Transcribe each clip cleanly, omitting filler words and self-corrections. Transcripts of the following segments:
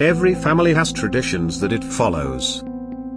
Every family has traditions that it follows.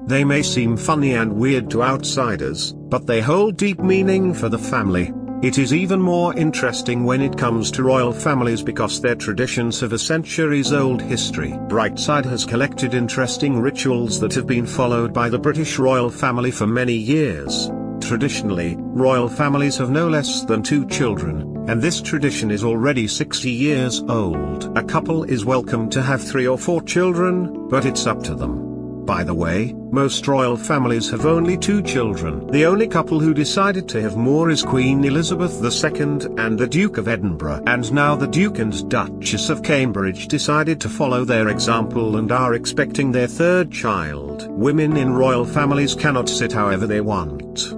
They may seem funny and weird to outsiders, but they hold deep meaning for the family. It is even more interesting when it comes to royal families because their traditions have a centuries-old history. Brightside has collected interesting rituals that have been followed by the British royal family for many years. Traditionally, royal families have no less than 2 children, and this tradition is already 60 years old. A couple is welcome to have 3 or 4 children, but it's up to them. By the way, most royal families have only 2 children. The only couple who decided to have more is Queen Elizabeth II and the Duke of Edinburgh. And now the Duke and Duchess of Cambridge decided to follow their example and are expecting their 3rd child. Women in royal families cannot sit however they want.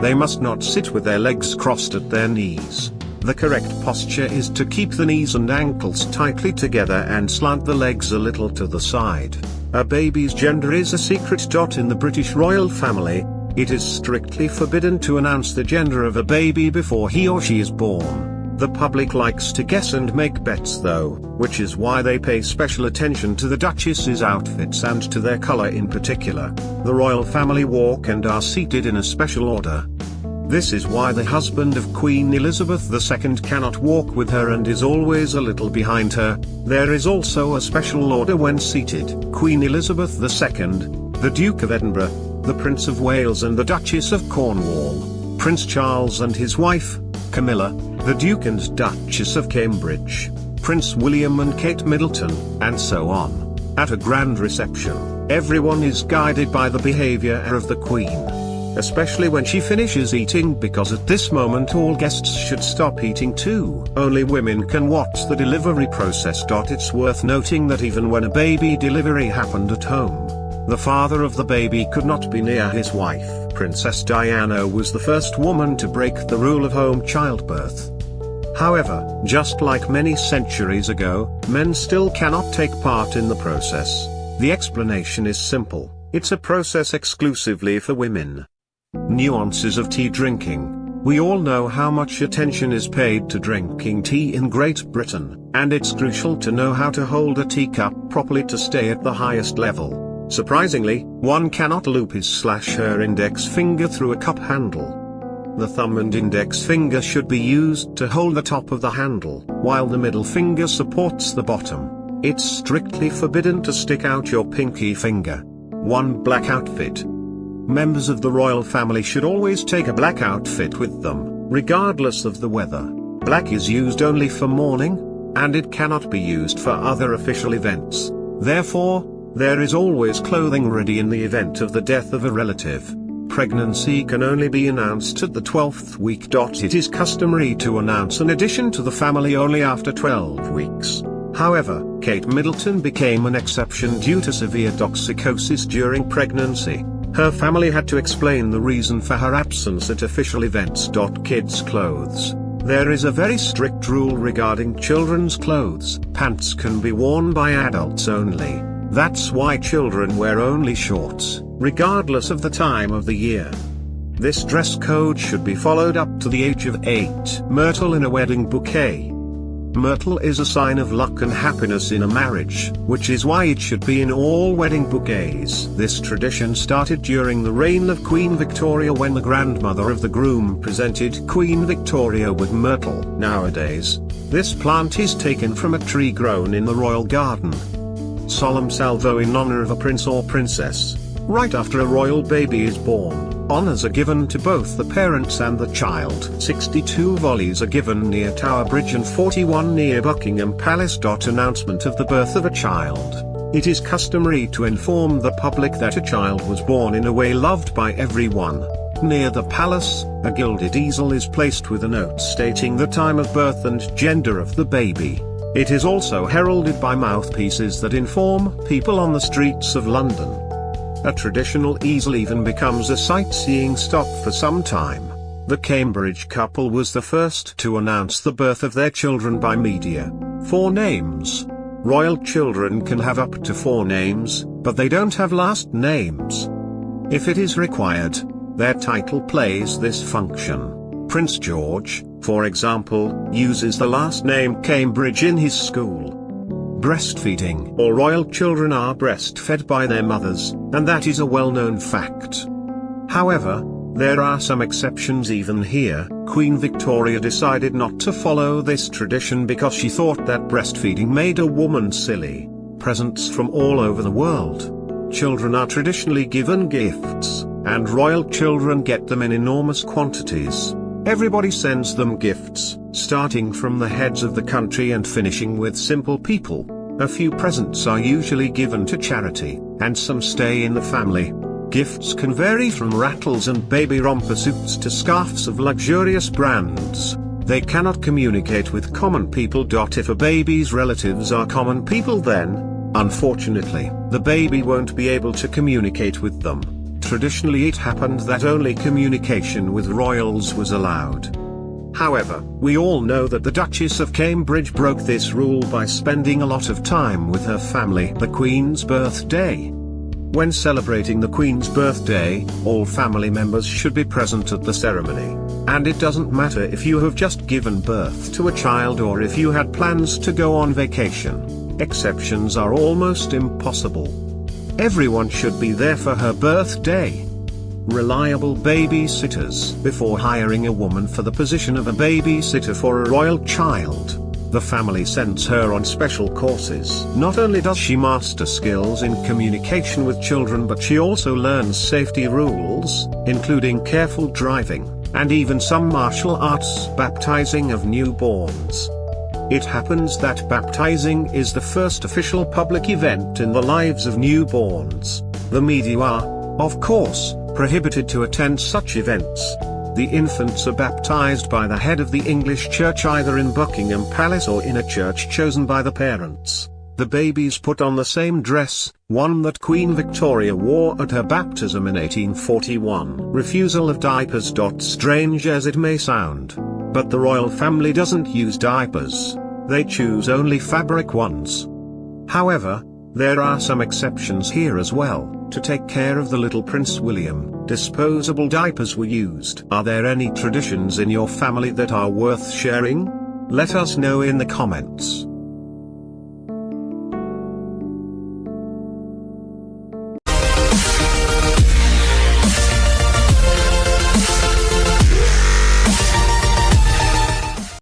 They must not sit with their legs crossed at their knees. The correct posture is to keep the knees and ankles tightly together and slant the legs a little to the side. A baby's gender is a secret. In the British royal family, it is strictly forbidden to announce the gender of a baby before he or she is born. The public likes to guess and make bets though, which is why they pay special attention to the Duchess's outfits and to their color in particular. The royal family walk and are seated in a special order. This is why the husband of Queen Elizabeth II cannot walk with her and is always a little behind her. There is also a special order when seated. Queen Elizabeth II, the Duke of Edinburgh, the Prince of Wales and the Duchess of Cornwall, Prince Charles and his wife, Camilla, the Duke and Duchess of Cambridge, Prince William and Kate Middleton, and so on. At a grand reception, everyone is guided by the behavior of the Queen. Especially when she finishes eating, because at this moment all guests should stop eating too. Only women can watch the delivery process. It's worth noting that even when a baby delivery happened at home, the father of the baby could not be near his wife. Princess Diana was the first woman to break the rule of home childbirth. However, just like many centuries ago, men still cannot take part in the process. The explanation is simple: it's a process exclusively for women. Nuances of tea drinking. We all know how much attention is paid to drinking tea in Great Britain, and it's crucial to know how to hold a teacup properly to stay at the highest level. Surprisingly, one cannot loop his/her index finger through a cup handle. The thumb and index finger should be used to hold the top of the handle, while the middle finger supports the bottom. It's strictly forbidden to stick out your pinky finger. 1 Black outfit. Members of the royal family should always take a black outfit with them, regardless of the weather. Black is used only for mourning, and it cannot be used for other official events. Therefore, there is always clothing ready in the event of the death of a relative. Pregnancy can only be announced at the 12th week. It is customary to announce an addition to the family only after 12 weeks. However, Kate Middleton became an exception due to severe toxicosis during pregnancy. Her family had to explain the reason for her absence at official events. Kids' clothes. There is a very strict rule regarding children's clothes. Pants can be worn by adults only. That's why children wear only shorts, regardless of the time of the year. This dress code should be followed up to the age of 8. Myrtle in a wedding bouquet. Myrtle is a sign of luck and happiness in a marriage, which is why it should be in all wedding bouquets. This tradition started during the reign of Queen Victoria, when the grandmother of the groom presented Queen Victoria with myrtle. Nowadays, this plant is taken from a tree grown in the royal garden. Solemn salvo in honor of a prince or princess. Right after a royal baby is born, honors are given to both the parents and the child. 62 volleys are given near Tower Bridge and 41 near Buckingham Palace. Announcement of the birth of a child. It is customary to inform the public that a child was born in a way loved by everyone. Near the palace, a gilded easel is placed with a note stating the time of birth and gender of the baby. It is also heralded by mouthpieces that inform people on the streets of London. A traditional easel even becomes a sightseeing stop for some time. The Cambridge couple was the first to announce the birth of their children by media. 4 names. Royal children can have up to 4 names, but they don't have last names. If it is required, their title plays this function. Prince George, for example, uses the last name Cambridge in his school. Breastfeeding. All royal children are breastfed by their mothers, and that is a well-known fact. However, there are some exceptions even here. Queen Victoria decided not to follow this tradition because she thought that breastfeeding made a woman silly. Presents from all over the world. Children are traditionally given gifts, and royal children get them in enormous quantities. Everybody sends them gifts, starting from the heads of the country and finishing with simple people. A few presents are usually given to charity, and some stay in the family. Gifts can vary from rattles and baby romper suits to scarves of luxurious brands. They cannot communicate with common people. If a baby's relatives are common people, then, unfortunately, the baby won't be able to communicate with them. Traditionally it happened that only communication with royals was allowed. However, we all know that the Duchess of Cambridge broke this rule by spending a lot of time with her family. The Queen's birthday. When celebrating the Queen's birthday, all family members should be present at the ceremony. And it doesn't matter if you have just given birth to a child or if you had plans to go on vacation. Exceptions are almost impossible. Everyone should be there for her birthday. Reliable babysitters. Before hiring a woman for the position of a babysitter for a royal child, the family sends her on special courses. Not only does she master skills in communication with children, but she also learns safety rules, including careful driving, and even some martial arts. Baptizing of newborns. It happens that baptizing is the first official public event in the lives of newborns. The media are, of course, prohibited to attend such events. The infants are baptized by the head of the English Church either in Buckingham Palace or in a church chosen by the parents. The babies put on the same dress, one that Queen Victoria wore at her baptism in 1841. Refusal of diapers. Strange as it may sound, but the royal family doesn't use diapers. They choose only fabric ones. However, there are some exceptions here as well. To take care of the little Prince William, disposable diapers were used. Are there any traditions in your family that are worth sharing? Let us know in the comments.